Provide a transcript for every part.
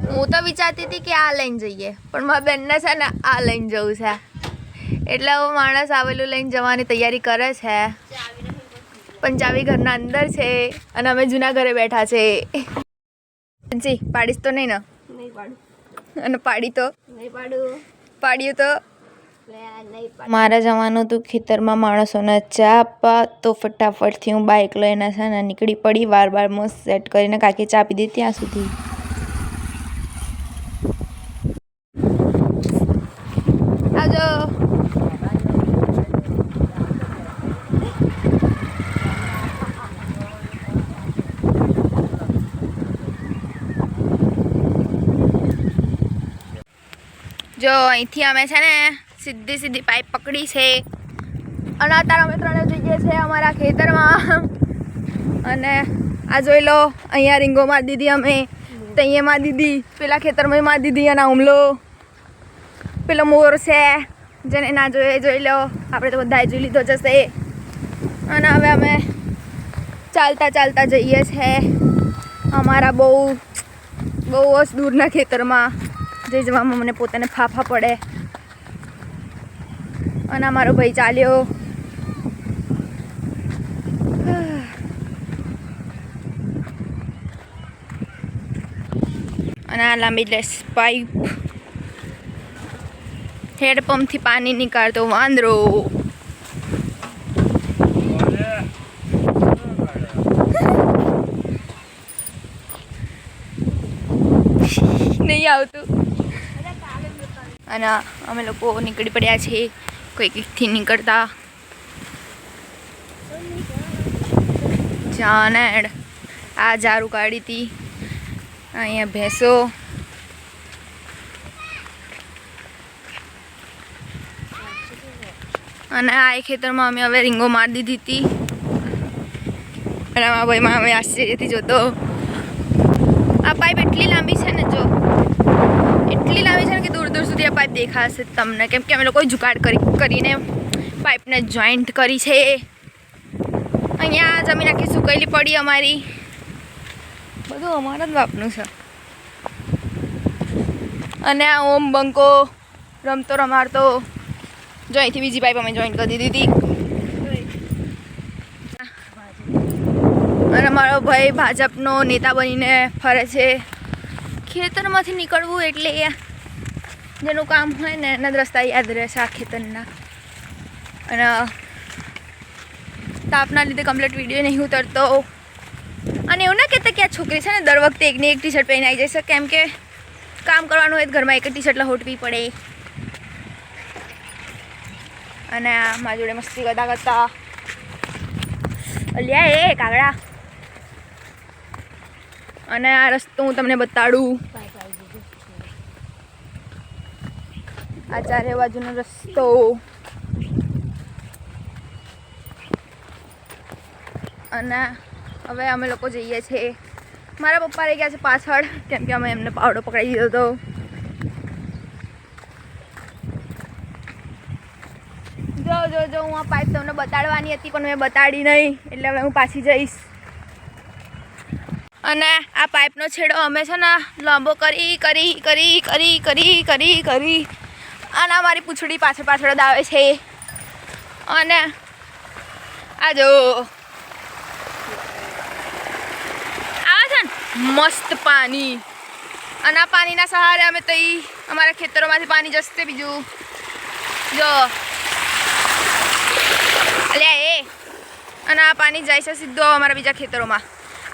હું તો વિચારતી હતી કે આ લઈને જઈએ, પણ મારા બેનને છે ને આ લઈને જવું છે, એટલે હું માણસ આવેલું લઈને જવાની તૈયારી કરે છે, પણ ચાવી ઘરના અંદર છે અને અમે જૂના ઘરે બેઠા છે. જી પાડીશ તો નહીં ને? નહીં પાડું. અને પાડી તો નહીં પાડું. પાડ્યું તો મારે જવાનું હતું ખેતરમાં માણસોને ચા આપવા, તો ફટાફટથી હું બાઇક લઈને છે ને નીકળી પડી. વાર મસ્ત સેટ કરીને કાકી ચા પી દીધી ત્યાં સુધી. આવજો. જો અહીંથી અમે છે ને સીધી પાઇપ પકડી છે અને અત્યારે અમે ત્રણે જઈએ છીએ અમારા ખેતરમાં. અને આ જોઈ લો, અહીંયા રીંગો મારી દીધી અમે, ત્યાં મારી દીધી, પેલા ખેતરમાં મારી દીધી. અને હુમલો પેલો મોર છે, જેને ના જોઈએ જોઈ લો. આપણે તો બધાએ જોઈ લીધો જશે. અને હવે અમે ચાલતા જઈએ છીએ અમારા બહુ જ દૂરના ખેતરમાં, જે જવામાં મને પોતાને ફાફા પડે. અને અમારો ભાઈ ચાલ્યો. અને આ લાંબી ડ્રેસ પાઇપ, હેડપંપથી પાણી નીકાળતો વાંદરો. નહીં આવતું. અને અમે લોકો નીકળી પડ્યા છીએ, કોઈકથી નીકળતા. જાનેડ આ જારું કાઢી હતી, અહીંયા ભેંસો. અને આ ખેતરમાં અમે હવે રીંગો મારી દીધી હતી. અને આમાં ભાઈમાં અમે આશ્ચર્યથી જોતો. આ પાઇપ એટલી લાંબી છે ને, જો એટલી લાંબી છે ને કે દૂર સુધી આ પાઇપ દેખાશે તમને, કેમ કે અમે લોકોએ જુગાડ કરીને પાઇપને જોઈન્ટ કરી છે. અહીંયા જમીન આખી સુકાયેલી પડી અમારી, બધું અમારા જ બાપનું છે. અને આ ઓમ બંકો રમાડતો, જો અહીંથી બીજી પાઇપ અમે જોઈન્ટ કરી દીધી હતી. અને મારો ભાઈ ભાજપનો નેતા બનીને ફરે છે. ખેતરમાંથી નીકળવું એટલે જેનું કામ હોય ને એના જ રસ્તા યાદ રહેશે આ ખેતરના. અને તાપના લીધે કમ્પ્લીટ વિડીયો નહીં ઉતરતો. અને એવું ના કહેતા કે આ છોકરી છે ને દર વખતે એકની એક ટી શર્ટ પહેરીને આવી જશે, કેમ કે કામ કરવાનું હોય ઘરમાં એક જ ટી શર્ટ લહોટવી પડે. અને આ મારા જોડે મસ્તી કરતા અલ્યા એ કાગડા. અને આ રસ્તો હું તમને બતાડું. આ ચારે બાજુનો રસ્તો. અને હવે અમે લોકો જઈએ છીએ. મારા પપ્પા રહી ગયા છે પાછળ, કેમ કે અમે એમને પાવડો પકડાવી દીધો હતો. જો હું આ પાઇપ તમને બતાડવાની હતી, પણ મેં બતાડી નહીં, એટલે હવે હું પાછી જઈશ. અને આ પાઇપનો છેડો અમે છે ને લાંબો કરી અને મારી પૂંછડી પાછળ જ આવે છે. અને આ જો આવે છે ને મસ્ત પાણી. અને આ પાણીના સહારે અમે તો અમારા ખેતરોમાંથી પાણી જશે. બીજું જો અલ્યા એ. અને આ પાણી જાય છે સીધો અમારા બીજા ખેતરોમાં.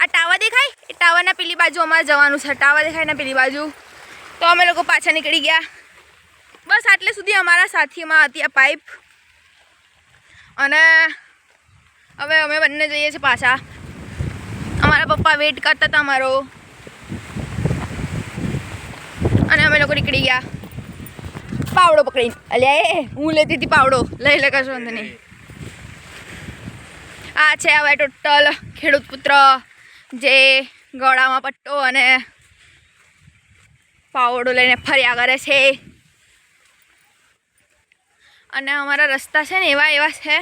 આ ટાવર દેખાય, એ ટાવરના પેલી બાજુ અમારે જવાનું છે. ટાવર દેખાય ને પેલી બાજુ. તો અમે લોકો પાછા નીકળી ગયા. બસ આટલે સુધી અમારા સાથીમાં હતી આ પાઇપ. અને હવે અમે બંને જઈએ છીએ પાછા. અમારા પપ્પા વેઇટ કરતા હતા અમારો. અને અમે લોકો નીકળી ગયા પાવડો પકડીને. અલ્યા એ હું લેતી હતી પાવડો, લઈ લે કશો વાંધો નહીં. આ છે હવે ટોટલ ખેડૂત પુત્ર, જે ગળામાં પટ્ટો અને પાવડો લઈને ફર્યા કરે છે. અને અમારા રસ્તા છે ને એવા છે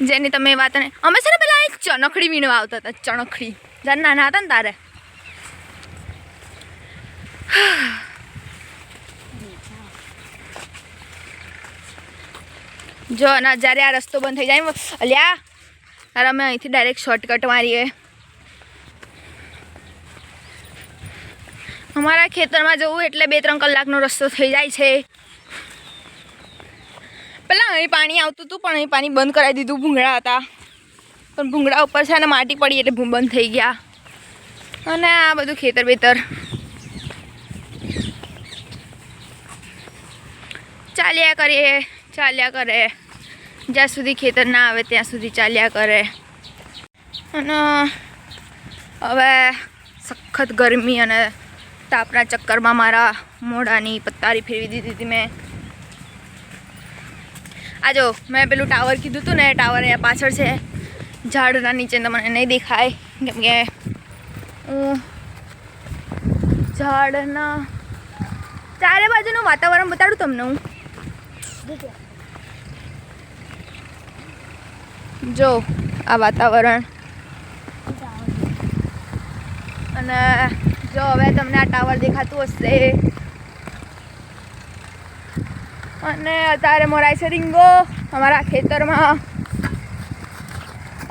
જેની તમે વાત ને અમે છે ને પેલા એક ચણખડી વીણવા આવતા હતા. ચણખડી જ્યારે નાના હતા ને તારે. જો અને જ્યારે આ રસ્તો બંધ થઈ જાય અલ્યા તારે અમે અહીંથી ડાયરેક્ટ શોર્ટકટ મારીએ. અમારા ખેતરમાં જવું એટલે 2-3 કલાકનો રસ્તો થઈ જાય છે. પેલા અહીં પાણી આવતું હતું પણ અહીં પાણી બંધ કરાવી દીધું. ભૂંગળા હતા પણ ભૂંગળા ઉપર છે ને માટી પડી એટલે બંધ થઈ ગયા. અને આ બધું ખેતર બેતર ચાલ્યા કરે જ્યાં સુધી ખેતર ના આવે ત્યાં સુધી ચાલ્યા કરે. અને હવે સખત ગરમી અને તાપના ચક્કરમાં મારા મોઢાની પત્તારી ફેરવી દીધી હતી મેં. આ જો મેં પેલું ટાવર કીધું હતું ને, ટાવર અહીંયા પાછળ છે ઝાડના નીચે. તમને નહીં દેખાય કેમ કે ઝાડના ચારે બાજુનું વાતાવરણ બતાડું તમને હું. જો આ વાતાવરણ અને જો હવે તમને આ ટાવર દેખાતું હશે. અને અત્યારે મોરાય છે રીંગો અમારા ખેતરમાં.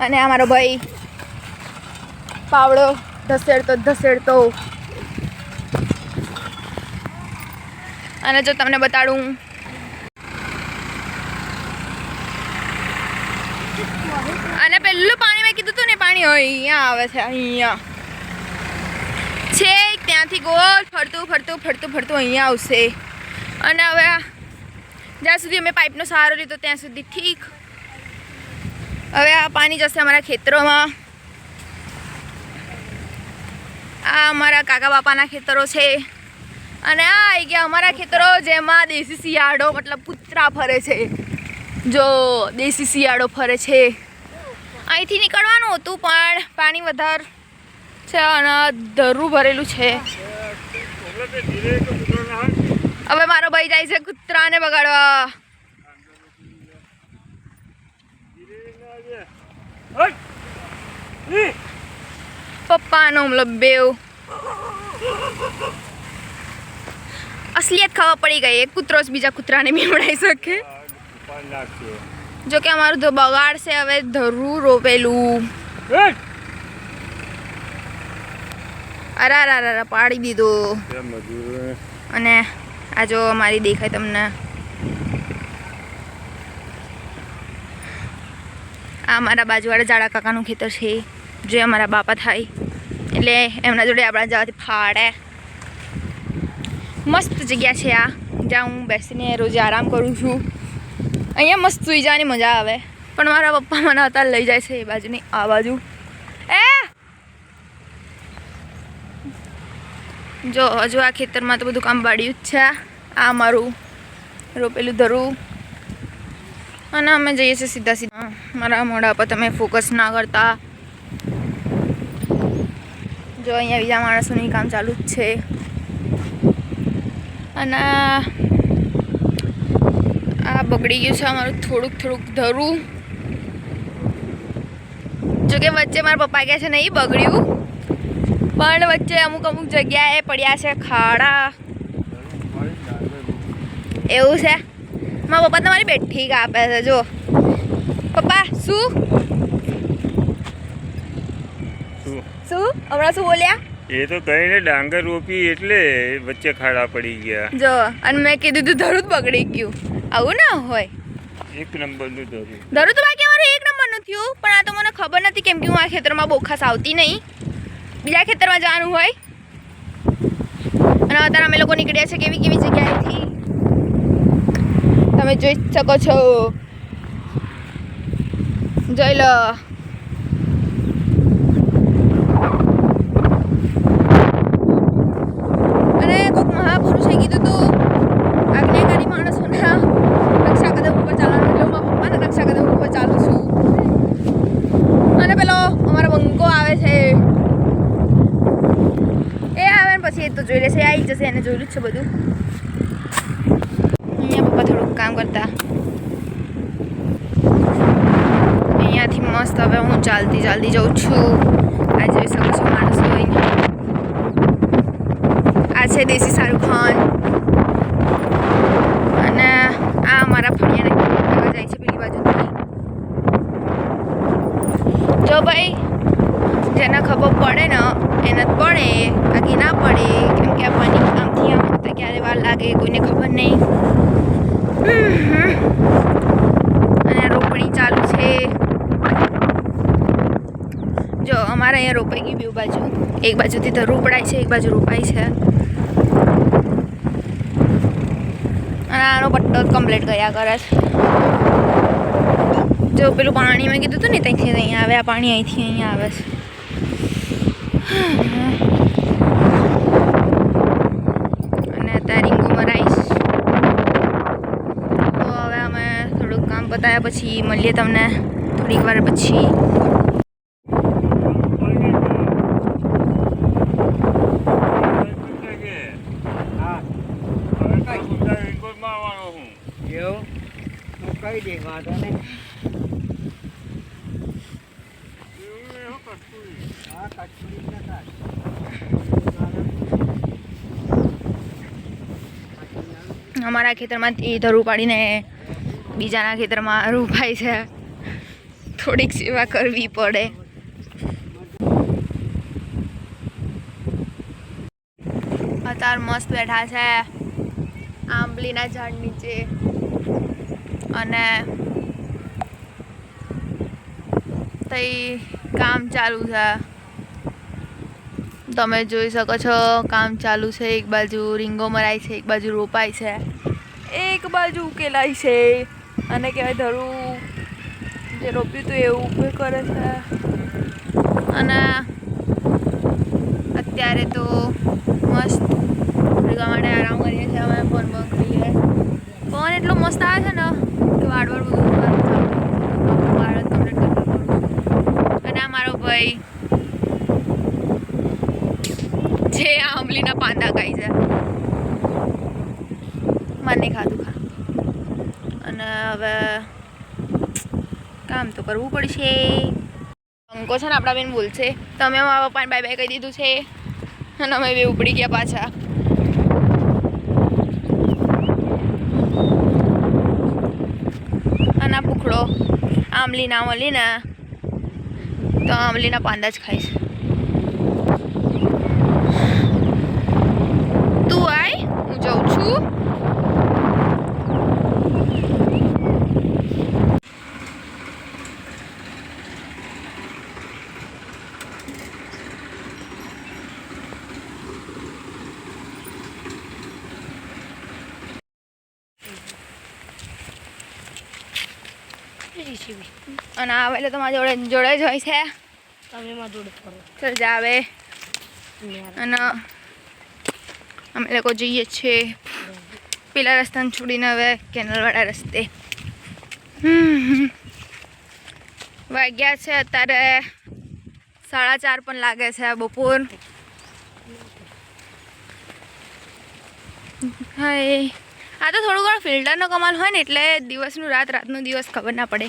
અને અમારો ભાઈ પાવડો ધસેડતો. અને જો તમને બતાડું અને પેલું પાણી મેં કીધું હતું ને, પાણી અહીંયા આવે છે. અહીંયા છે ત્યાંથી ગોળ ફરતું અહીંયા આવશે. અને હવે જ્યાં સુધી અમે પાઇપનો સહારો લીધો ત્યાં સુધી ઠીક. હવે આ પાણી જશે અમારા ખેતરોમાં. આ અમારા કાકા બાપાના ખેતરો છે. અને આ આવી ગયા અમારા ખેતરો જેમાં દેશી શિયાળો મતલબ કૂતરા ફરે છે. જો દેશી શિયાળો ફરે છે. અહીંથી નીકળવાનું હતું પણ પાણી વધારે છે અને ધરું ભરેલું છે. હવે મારો ભાઈ જાય છે કૂતરાને બગાડવા. પપ્પાનો મતલબ બેવ અસલિયત ખબર પડી ગઈ. એક કૂતરો જ બીજા કૂતરાને બીવડાવી શકે. જો કે અમારું તો બગાડશે હવે ધરું રોપેલું. અરે પાડી દીધું. અને આ જો અમારી દેખાય તમને, આ અમારા બાજુવાળા જાડા કાકાનું ખેતર છે જે અમારા બાપા થાય એટલે એમના જોડે આપણા જવાથી ફાડે. મસ્ત જગ્યા છે આ, જ્યાં હું બેસીને રોજે આરામ કરું છું. અહીંયા મસ્ત સૂઈ જવાની મજા આવે. પણ મારા પપ્પા મને અત્યારે લઈ જાય છે એ બાજુ નહીં આ બાજુ. જો હજુ આ ખેતરમાં તો બધું કામ બાળ્યું જ છે. આ મારું રોપેલું ધરું. અને અમે જઈએ છીએ સીધા. મારા મોઢા પર તમે ફોકસ ના કરતા. જો અહીંયા બીજા માણસોનું કામ ચાલુ જ છે. અને આ બગડી ગયું છે અમારું થોડુંક ધરું. જોકે વચ્ચે મારા પપ્પા કહે છે નહીં બગડ્યું, પણ વચ્ચે અમુક જગ્યાએ પડ્યા છે ખાડા. એવું છે. મારા પપ્પા તમારી બેઠી કાપે છે. જો પપ્પા શું હમણાં શું બોલ્યા? એ તો કહીને ડાંગર રોપી એટલે વચ્ચે ખાડા પડી ગયા. જો અને મેં કીધું તું ધરું જ બગડી ગયું. આવું ના હોય. એક નંબરનું ધરું તો બાકી અમારું 1 નંબરનું થયું. પણ આ તો મને ખબર નથી કેમ કે હું આ ખેતરમાં બહુ ખાસ આવતી નહીં. બીજા ખેતરમાં જવાનું હોય. અને અત્યારે અમે લોકો નીકળ્યા છે કેવી જગ્યાએથી તમે જોઈ શકો છો. જોઈ લો. અને કોઈક મહાપુરુષે કીધું તું આજ્ઞાકારી માણસોના રક્ષા કદમ ઉપર ચાલવાનું. એટલે હું મારા પપ્પાના રક્ષા કદમ ઉપર ચાલું છું. અને પેલો અમારો બંકો આવે છે એ આવે ને પછી એ તો જોઈ લેશે. આવી જશે, એને જોયેલું જ છે બધું. અહીંયા પપ્પા થોડુંક કામ કરતા. મસ્ત હવે હું ચાલતી જઉં છું. આ જોઈ શકો છો માણસો અહીંયા. આ છે દેશી શાહરુખ ખાન અને આ અમારા ફળિયાને કેવા જાય છે પેલી બાજુથી. જો ભાઈ જેને ખબર પડે ને એને જ પડે, બાકી ના પડે, કેમ કે આ પાણી આમથી આમ થતા ક્યારે વાર લાગે કોઈને ખબર નહીં. અને રોપણી ચાલુ છે. જો અમારે અહીંયા રોપાઈ ગઈ બે બાજુ, એક બાજુથી તો રોપડાય છે, એક બાજુ રોપાય છે. અને આનો પટ્ટો કમ્પ્લીટ કર્યા કરે છે. જો પેલું પાણી મેં કીધું હતું ને ત્યાંથી અહીંયા આવે, આ પાણી અહીંથી અહીંયા આવે છે. અને અત્યારે રીંગો મરાઈશ. તો હવે અમે થોડુંક કામ પતાવ્યા પછી મળીએ તમને થોડીક વાર પછી. અમારા ખેતરમાં એ ધરું પાડીને બીજાના ખેતરમાં રોપાય છે. થોડીક સેવા કરવી પડે. અત્યારે મસ્ત બેઠા છે આંબલીના ઝાડ નીચે અને તઈ કામ ચાલુ છે. તમે જોઈ શકો છો કામ ચાલુ છે. એક બાજુ રીંગો મરાય છે, એક બાજુ રોપાય છે, એક બાજુ ઉકેલાય છે. અને કહેવાય ધરું જે રોપ્યું હતું એવું ઊભું કરે છે. અને અત્યારે તો મસ્ત ભેગા માટે આરામ કરીએ છીએ અમે. ફોન કરીએ. પવન એટલો મસ્ત આવે છે ને કે વાળવડ બધું વાળ કમ્પ્લીટ કરવું પડું. અને આ મારો ભાઈ જે આંબલીના પાંદા ખાય છે. મને ખાધું. અને હવે કામ તો કરવું પડશે. અંકો છે ને આપણા બેન બોલશે તમે મારા પપ્પાને બાય બાય કહી દીધું છે અને અમે બે ઉપડી ગયા પાછા. અને આ પૂખડો આંબલી ના મળી ને તો આંબલીના પાંદા જ ખાઈશ. તું આય, હું જાઉં છું. અને આવે એટલે તમારા જોડે જ હોય છે. ચાલ જાવે. અને અમે લોકો જઈએ છીએ પેલા રસ્તાને છોડીને હવે કેનલવાળા રસ્તે. વાગ્યા છે અત્યારે 4:30 પણ લાગે છે બપોર. હાય આ તો થોડું ઘણું ફિલ્ટરનો કમાલ હોય ને એટલે દિવસનું રાત, રાતનું દિવસ ખબર ના પડે.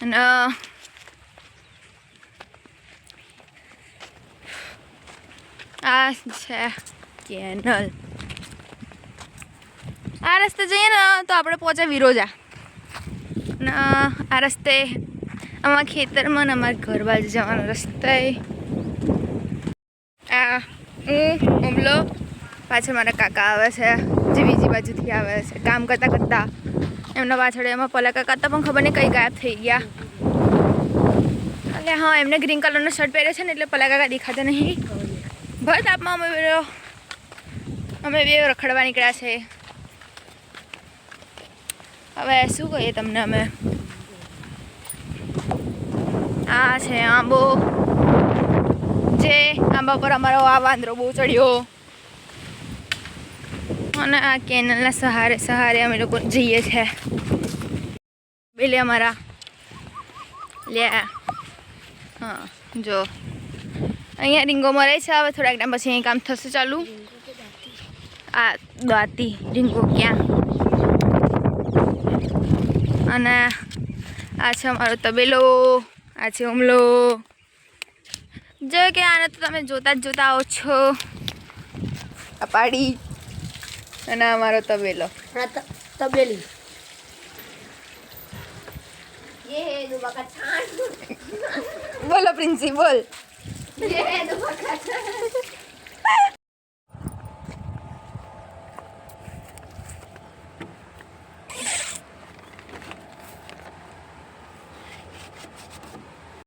અને આ છે કેનલ. આ રસ્તે જઈએ ને તો આપણે પહોંચે વિરોજા. અને આ રસ્તે અમારા ખેતરમાં ને અમારા ઘર બાજુ જવાનો રસ્તે. આ હું ઉમલો પાછળ મારા કાકા આવે છે જે બીજી બાજુથી આવે છે. કામ કરતાં કરતાં એમના પાછળ એમાં પલા કાકા હતા પણ ખબર નહીં કઈ ગાયબ થઈ ગયા. એટલે હા એમને ગ્રીન કલરનો શર્ટ પહેર્યો છે ને એટલે પલા કાકા દેખાતા નહીં. ભર તાપમાં અમે બે રખડવા નીકળ્યા છે. હવે શું કહીએ તમને અમે. આ છે આંબો. જે આંબા પર અમારો આ વાંદરો બહુ ચડ્યો. અને આ કેનલના સહારે અમે લોકો જઈએ છીએ. પેલે અમારા લે હા જો અહીંયા રીંગો મરે છે. હવે થોડાક ટાઈમ પછી અહીં કામ થશે ચાલુ. આ દાતી રીંગો ક્યાં. અને આ છે અમારો તબેલો, આ છે હુમલો. જો કે આને તો તમે જોતા જ જોતા આવો છો. આ પાડી અને અમારો તબેલો. તબેલી બોલો પ્રિન્સી બોલ.